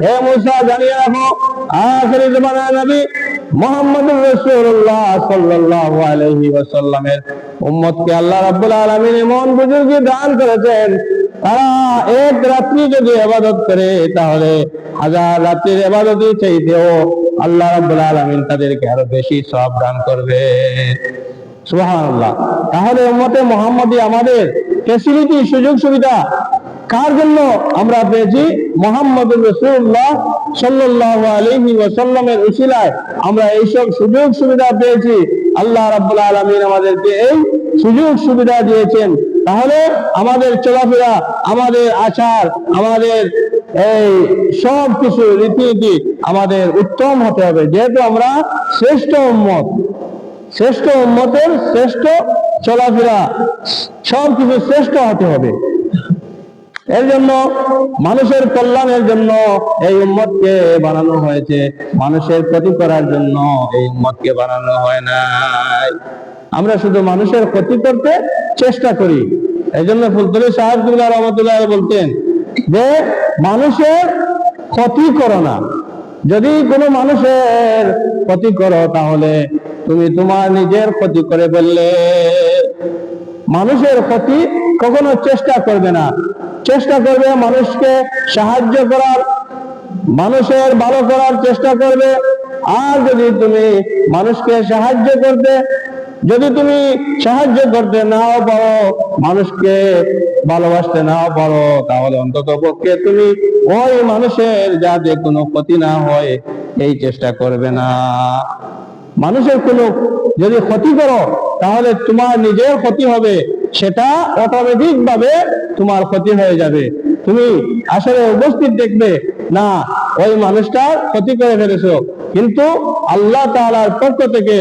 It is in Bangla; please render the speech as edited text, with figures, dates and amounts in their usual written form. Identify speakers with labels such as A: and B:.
A: হে মুসা জানিয়ে রাখো আখিরি জামানার নবী মুহাম্মদুর রাসূলুল্লাহ সাল্লাল্লাহু আলাইহি ওয়াসাল্লামের উম্মতকে আল্লাহ রাব্বুল আলামিন এমন বুজুর্গি দান করেছেন, তারা এক রাত্রি যদি ইবাদত করে তাহলে হাজার রাত্রির ইবাদতের চাইতেও আল্লাহ রাব্বুল আলামিন তাদেরকে আরো বেশি সওয়াব দান করবে। সুবহানাল্লাহ। তাহলে উম্মতে মুহাম্মদী আমাদের ফ্যাসিলিটি, সুযোগ সুবিধা কার জন্য আমরা পেয়েছি? মুহাম্মদুর রাসূলুল্লাহ সাল্লাল্লাহু আলাইহি ওয়াসাল্লামের উসিলায় আমরা এইসব সুযোগ সুবিধা পেয়েছি। আল্লাহ রাব্বুল আলামিন আমাদেরকে এই সুযোগ সুবিধা দিয়েছেন। তাহলে আমাদের চলাফেরা, আমাদের আচার, আমাদের এই সব কিছু রীতিনীতি আমাদের উত্তম হতে হবে, যেহেতু আমরা শ্রেষ্ঠ উম্মত। শ্রেষ্ঠ উম্মতের শ্রেষ্ঠ চলাফেরা, সব কিছু শ্রেষ্ঠ হতে হবে। এর জন্য মানুষের কল্যাণের জন্য এই উম্মতকে বানানো হয়েছে, মানুষের ক্ষতি করার জন্য এই উম্মতকে বানানো হয় নাই। আমরা শুধু মানুষের ক্ষতি করতে চেষ্টা করি। এই জন্য ফুলতলি সাহেব রহমতুল্লাহ বলতেন যে মানুষের ক্ষতি করো না। যদি কোনো মানুষের ক্ষতি করো তাহলে তুমি তোমার নিজের ক্ষতি করে ফেললে। মানুষের ক্ষতি কখনো চেষ্টা করবে না, চেষ্টা করবে মানুষকে সাহায্য করার, মানুষের ভালো করার চেষ্টা করবে। আর যদি তুমি মানুষকে সাহায্য করতে নাও পারো, মানুষকে ভালোবাসতে নাও পারো, তাহলে অন্তত পক্ষে তুমি ওই মানুষের যাতে কোনো ক্ষতি না হয় এই চেষ্টা করবে না। মানুষের কোনো যদি ক্ষতি করো তাহলে তোমার নিজের ক্ষতি হবে, সেটা অটোমেটিক ভাবে তোমার ক্ষতি হয়ে যাবে। তুমি আসলে উপস্থিত দেখবে না ওই মানুষটার ক্ষতি করে ফেলেছো, কিন্তু আল্লাহ তাআলার পক্ষ থেকে